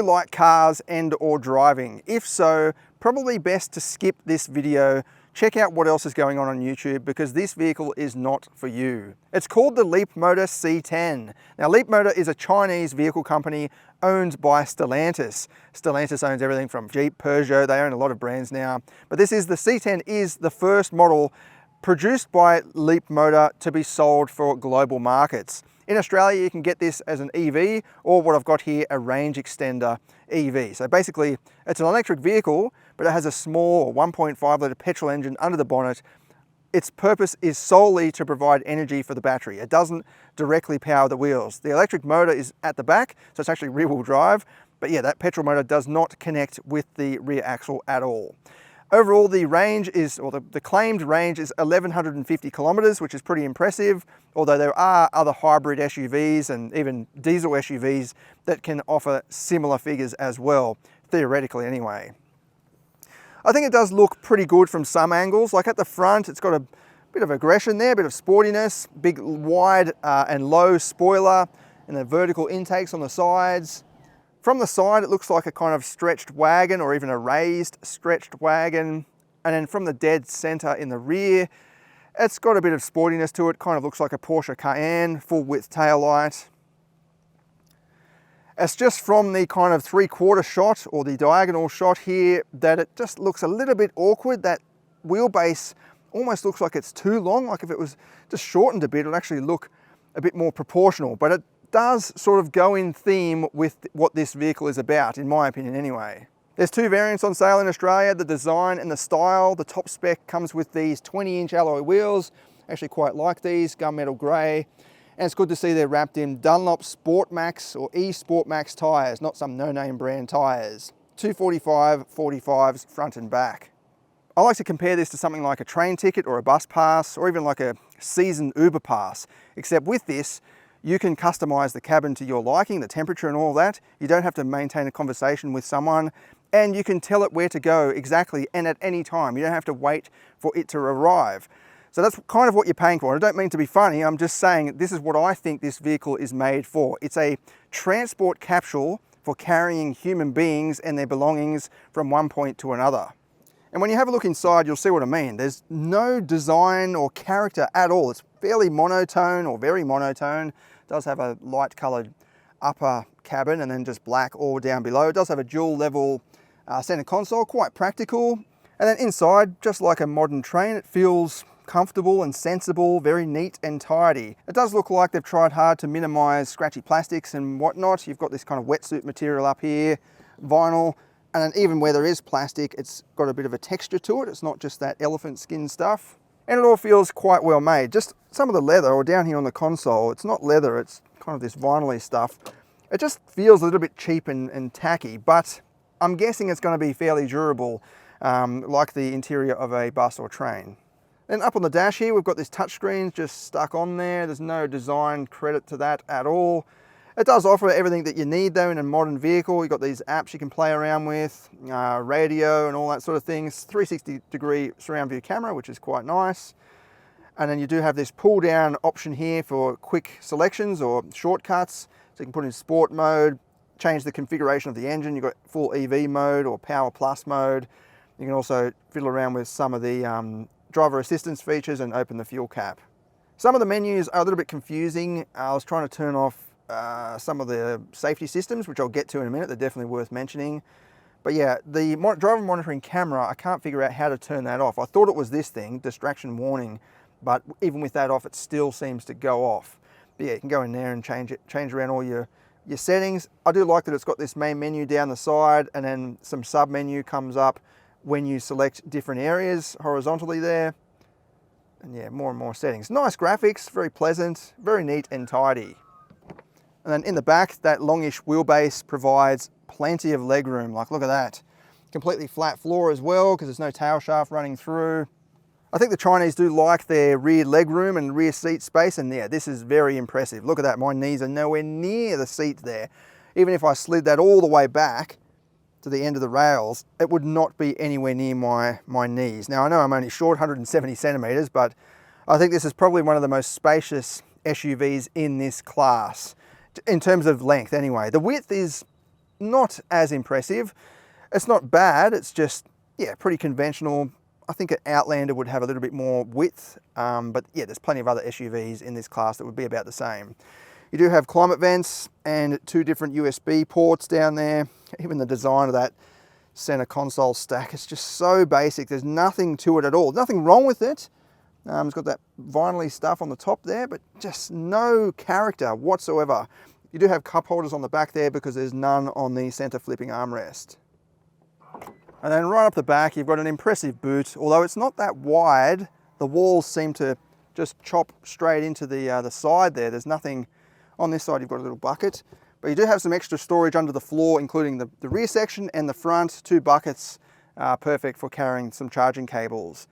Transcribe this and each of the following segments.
like cars and or driving? If so, probably best to skip this video. Check out what else is going on YouTube, because this vehicle is not for you. It's called the Leapmotor C10. Now, Leapmotor is a Chinese vehicle company owned by Stellantis. Stellantis owns everything from Jeep, Peugeot, they own a lot of brands now. But the C10 is the first model produced by Leapmotor to be sold for global markets. In Australia, you can get this as an EV, or what I've got here, a range extender EV. So basically, it's an electric vehicle, but it has a small 1.5 litre petrol engine under the bonnet. Its purpose is solely to provide energy for the battery. It doesn't directly power the wheels. The electric motor is at the back, so it's actually rear wheel drive. But yeah, that petrol motor does not connect with the rear axle at all. Overall, the range is, or the claimed range is 1,150 kilometers, which is pretty impressive, although there are other hybrid SUVs and even diesel SUVs that can offer similar figures as well, theoretically anyway. I think it does look pretty good from some angles. Like at the front, it's got a bit of aggression there, a bit of sportiness, big wide and low spoiler, and the vertical intakes on the sides. From the side, it looks like a kind of stretched wagon, or even a raised stretched wagon. And then from the dead center in the rear, it's got a bit of sportiness to it. Kind of looks like a Porsche Cayenne, full width taillight. It's just from the kind of 3/4 shot, or the diagonal shot here, that it just looks a little bit awkward. That wheelbase almost looks like it's too long. Like if it was just shortened a bit, it would actually look a bit more proportional. But it does sort of go in theme with what this vehicle is about, in my opinion anyway. There's two variants on sale in Australia, the design and the style. The top spec comes with these 20-inch alloy wheels. I actually quite like these, gunmetal grey. And it's good to see they're wrapped in Dunlop Sport Max or E-Sport Max tyres, not some no-name brand tyres. 245/45s front and back. I like to compare this to something like a train ticket or a bus pass, or even like a season Uber pass, except with this, you can customize the cabin to your liking, the temperature and all that. You don't have to maintain a conversation with someone, and you can tell it where to go exactly and at any time. You don't have to wait for it to arrive. So that's kind of what you're paying for. I don't mean to be funny, I'm just saying this is what I think this vehicle is made for. It's a transport capsule for carrying human beings and their belongings from one point to another. And when you have a look inside, you'll see what I mean. There's no design or character at all. It's fairly monotone, or very monotone. It does have a light colored upper cabin and then just black all down below. It does have a dual level center console, quite practical. And then inside, just like a modern train, it feels comfortable and sensible, very neat and tidy. It does look like they've tried hard to minimize scratchy plastics and whatnot. You've got this kind of wetsuit material up here, vinyl, and then even where there is plastic, it's got a bit of a texture to it. It's not just that elephant skin stuff. And it all feels quite well made. Just some of the leather, or down here on the console, it's not leather, it's kind of this vinyl-y stuff. It just feels a little bit cheap and tacky, but I'm guessing it's going to be fairly durable, like the interior of a bus or train. Then up on the dash here, we've got this touchscreen just stuck on there. There's no design credit to that at all. It does offer everything that you need though in a modern vehicle. You've got these apps you can play around with, radio and all that sort of things. 360-degree surround view camera, which is quite nice. And then you do have this pull down option here for quick selections or shortcuts. So you can put in sport mode, change the configuration of the engine. You've got full EV mode or Power Plus mode. You can also fiddle around with some of the driver assistance features and open the fuel cap. Some of the menus are a little bit confusing. I was trying to turn off some of the safety systems, which I'll get to in a minute. They're definitely worth mentioning. But yeah, the driver monitoring camera, I can't figure out how to turn that off. I thought it was this thing, distraction warning, but even with that off, it still seems to go off. But yeah, you can go in there and change around all your settings. I do like that it's got this main menu down the side, and then some sub menu comes up when you select different areas horizontally there. And yeah, more and more settings. Nice graphics, very pleasant, very neat and tidy. And then in the back, that longish wheelbase provides plenty of leg room. Like, look at that. Completely flat floor as well, because there's no tail shaft running through. I think the Chinese do like their rear leg room and rear seat space, and yeah, this is very impressive. Look at that, my knees are nowhere near the seat there. Even if I slid that all the way back to the end of the rails, it would not be anywhere near my knees. Now, I know I'm only short, 170 centimeters, but I think this is probably one of the most spacious SUVs in this class, in terms of length anyway. The width is not as impressive. It's not bad, it's just, yeah, pretty conventional. I think an Outlander would have a little bit more width, but yeah, there's plenty of other SUVs in this class that would be about the same. You do have climate vents and 2 different USB ports down there. Even the design of that center console stack is just so basic. There's nothing to it at all. Nothing wrong with it. It's got that vinyl-y stuff on the top there, but just no character whatsoever. You do have cup holders on the back there because there's none on the center flipping armrest. And then right up the back, you've got an impressive boot. Although it's not that wide, the walls seem to just chop straight into the side there. There's nothing on this side. You've got a little bucket, but you do have some extra storage under the floor, including the rear section and the front. 2 buckets, perfect for carrying some charging cables.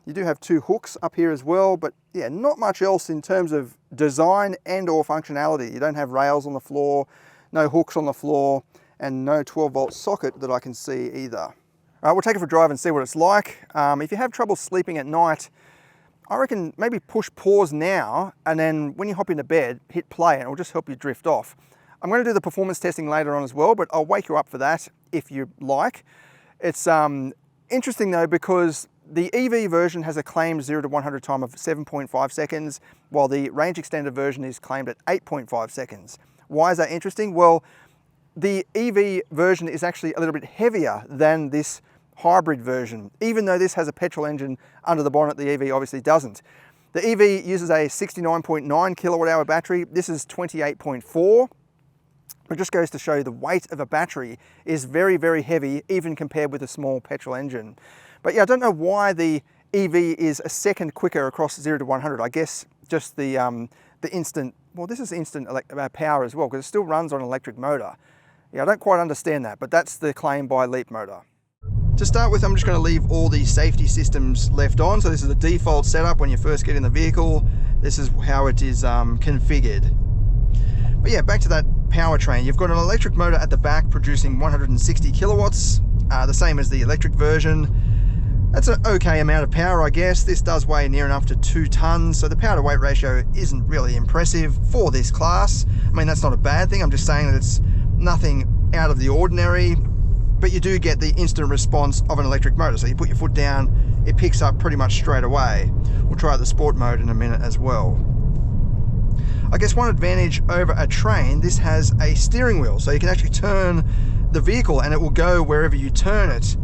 You do have 2 hooks up here as well, but yeah, not much else in terms of design and or functionality. You don't have rails on the floor, no hooks on the floor, and no 12-volt socket that I can see either. All right, we'll take it for a drive and see what it's like. If you have trouble sleeping at night, I reckon maybe push pause now, and then when you hop into bed, hit play, and it'll just help you drift off. I'm going to do the performance testing later on as well, but I'll wake you up for that if you like. It's interesting though, because the EV version has a claimed 0 to 100 time of 7.5 seconds, while the range extended version is claimed at 8.5 seconds. Why is that interesting? Well, the EV version is actually a little bit heavier than this hybrid version. Even though this has a petrol engine under the bonnet, the EV obviously doesn't. The EV uses a 69.9 kilowatt hour battery. This is 28.4. It just goes to show you the weight of a battery is very, very heavy, even compared with a small petrol engine. But yeah, I don't know why the EV is a second quicker across 0 to 100. I guess just the instant, well, this is instant power as well, because it still runs on an electric motor. Yeah, I don't quite understand that, but that's the claim by Leapmotor. To start with, I'm just going to leave all the safety systems left on. So this is the default setup when you first get in the vehicle. This is how it is configured. But yeah, back to that powertrain. You've got an electric motor at the back producing 160 kilowatts, the same as the electric version. That's an okay amount of power, I guess. This does weigh near enough to 2 tons, so the power to weight ratio isn't really impressive for this class. I mean, that's not a bad thing. I'm just saying that it's nothing out of the ordinary, but you do get the instant response of an electric motor. So you put your foot down, it picks up pretty much straight away. We'll try the sport mode in a minute as well. I guess one advantage over a train, this has a steering wheel, so you can actually turn the vehicle and it will go wherever you turn it.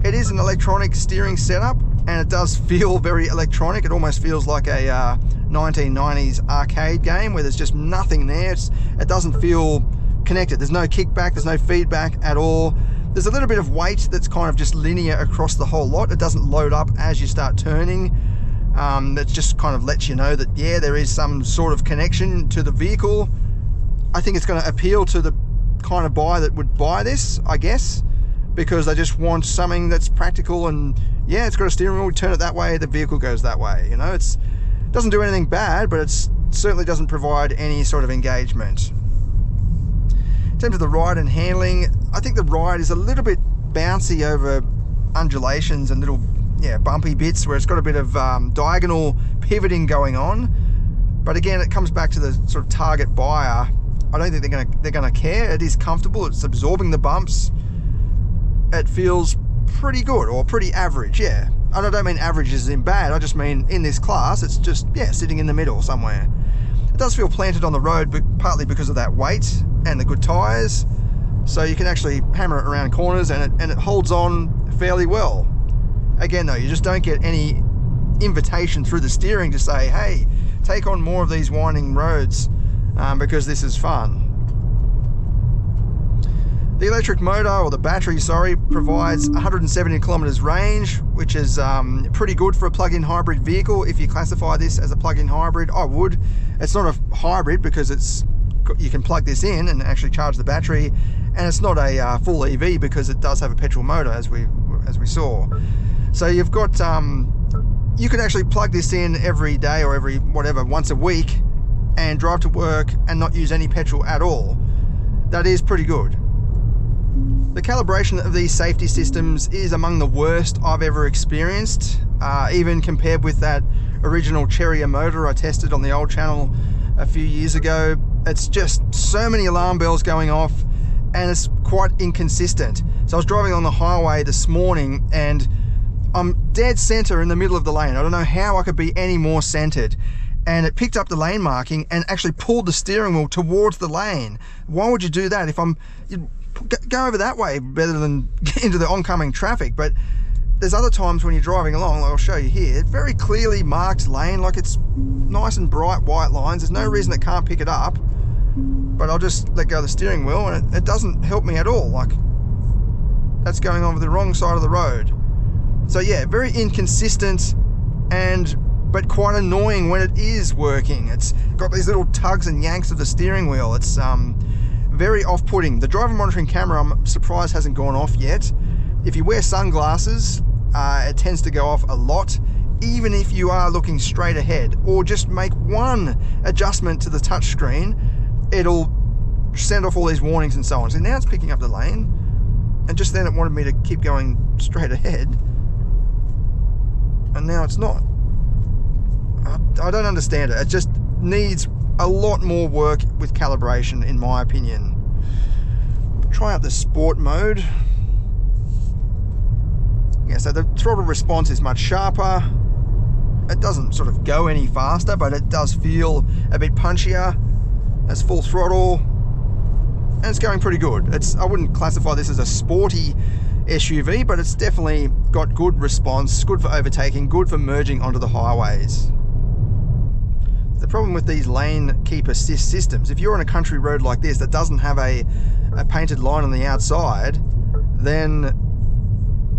It is an electronic steering setup, and it does feel very electronic. It almost feels like a 1990s arcade game where there's just nothing there. It doesn't feel connected. There's no kickback, there's no feedback at all. There's a little bit of weight that's kind of just linear across the whole lot. It doesn't load up as you start turning. That just kind of lets you know that, yeah, there is some sort of connection to the vehicle. I think it's going to appeal to the kind of buyer that would buy this, I guess, because they just want something that's practical, and yeah, it's got a steering wheel, we turn it that way, the vehicle goes that way. You know, it doesn't do anything bad, but it certainly doesn't provide any sort of engagement. In terms of the ride and handling, I think the ride is a little bit bouncy over undulations and little bumpy bits where it's got a bit of diagonal pivoting going on. But again, it comes back to the sort of target buyer. I don't think they're gonna care. It is comfortable, it's absorbing the bumps. It feels pretty good, or pretty average, yeah. And I don't mean average as in bad, I just mean in this class, it's just, yeah, sitting in the middle somewhere. It does feel planted on the road, but partly because of that weight and the good tyres. So you can actually hammer it around corners and it holds on fairly well. Again though, you just don't get any invitation through the steering to say, hey, take on more of these winding roads because this is fun. The electric motor, or the battery, sorry, provides 170 kilometers range, which is pretty good for a plug-in hybrid vehicle. If you classify this as a plug-in hybrid, I would. It's not a hybrid because you can plug this in and actually charge the battery, and it's not a full EV because it does have a petrol motor, as we saw. So you've got, you can actually plug this in every day or every once a week and drive to work and not use any petrol at all. That is pretty good. The calibration of these safety systems is among the worst I've ever experienced, even compared with that original Cherrier motor I tested on the old channel a few years ago. It's just so many alarm bells going off, and it's quite inconsistent. So I was driving on the highway this morning and I'm dead center in the middle of the lane. I don't know how I could be any more centered. And it picked up the lane marking and actually pulled the steering wheel towards the lane. Why would you do that? If you'd go over that way better than get into the oncoming traffic. But there's other times when you're driving along, like I'll show you here, it's very clearly marked lane, like it's nice and bright white lines. There's no reason it can't pick it up, but I'll just let go of the steering wheel and it doesn't help me at all. Like, that's going on the wrong side of the road. So yeah, very inconsistent but quite annoying when it is working. It's got these little tugs and yanks of the steering wheel. It's very off-putting. The driver monitoring camera, I'm surprised hasn't gone off yet. If you wear sunglasses, it tends to go off a lot, even if you are looking straight ahead, or just make one adjustment to the touchscreen, it'll send off all these warnings and so on. So now it's picking up the lane, and just then it wanted me to keep going straight ahead, and now it's not. I don't understand it. It just needs a lot more work with calibration, in my opinion. Try out the sport mode. Yeah, so the throttle response is much sharper. It doesn't sort of go any faster, but it does feel a bit punchier. That's full throttle, and it's going pretty good. I wouldn't classify this as a sporty SUV, but it's definitely got good response, good for overtaking, good for merging onto the highways. The problem with these lane keep assist systems, if you're on a country road like this that doesn't have a painted line on the outside, then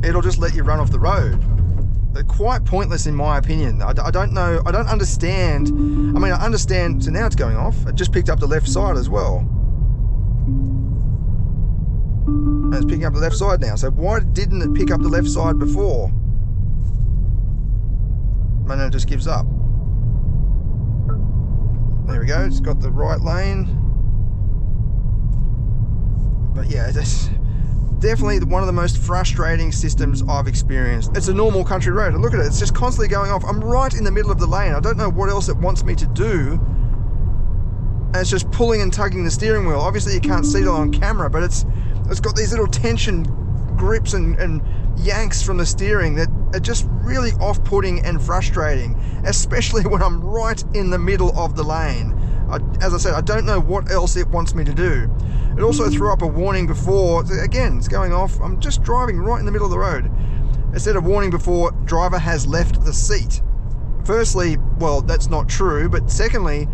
it'll just let you run off the road. They're quite pointless in my opinion. I don't know, I don't understand. I mean, I understand, so now it's going off. It just picked up the left side as well. And it's picking up the left side now. So why didn't it pick up the left side before? And then it just gives up. There we go, it's got the right lane. But yeah, that's definitely one of the most frustrating systems I've experienced. It's a normal country road, and look at it, it's just constantly going off. I'm right in the middle of the lane. I don't know what else it wants me to do. And it's just pulling and tugging the steering wheel. Obviously you can't see it on camera, but it's got these little tension grips and yanks from the steering that are just really off-putting and frustrating, especially when I'm right in the middle of the lane. As I said, I don't know what else it wants me to do. It also threw up a warning before. Again, it's going off. I'm just driving right in the middle of the road. It said a warning before, driver has left the seat. Firstly, well, that's not true, but secondly,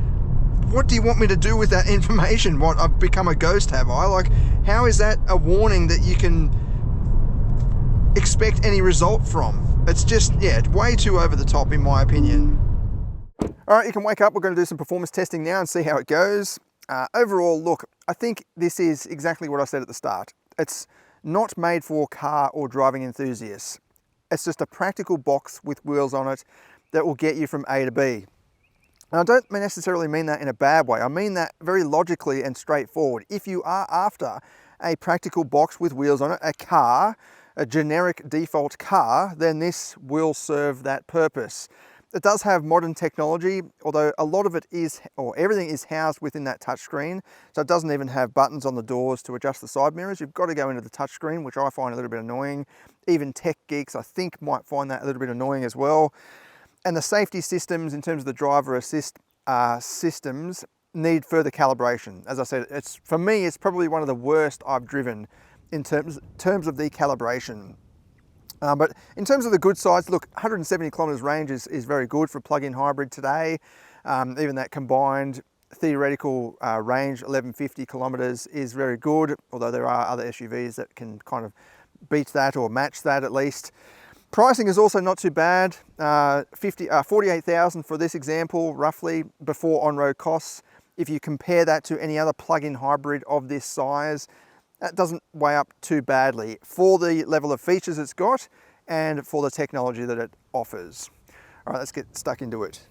what do you want me to do with that information? What, I've become a ghost, have I? Like, how is that a warning that you can expect any result from? It's just, yeah, it's way too over the top in my opinion. All right, you can wake up. We're going to do some performance testing now and see how it goes. Overall, look, I think this is exactly what I said at the start. It's not made for car or driving enthusiasts. It's just a practical box with wheels on it that will get you from A to B. And I don't necessarily mean that in a bad way. I mean that very logically and straightforward. If you are after a practical box with wheels on it, a car, a generic default car, then this will serve that purpose. It does have modern technology, although a lot of it is, or everything is housed within that touchscreen. So it doesn't even have buttons on the doors to adjust the side mirrors. You've got to go into the touchscreen, which I find a little bit annoying. Even tech geeks, I think, might find that a little bit annoying as well. And the safety systems, in terms of the driver assist systems, need further calibration. As I said, for me, it's probably one of the worst I've driven in terms of the calibration. But in terms of the good sides, look, 170 kilometers range is very good for a plug-in hybrid today. Even that combined theoretical range, 1150 kilometers, is very good, although there are other SUVs that can kind of beat that or match that at least. Pricing is also not too bad, 48,000 for this example, roughly, before on-road costs. If you compare that to any other plug-in hybrid of this size, that doesn't weigh up too badly for the level of features it's got and for the technology that it offers. All right, let's get stuck into it.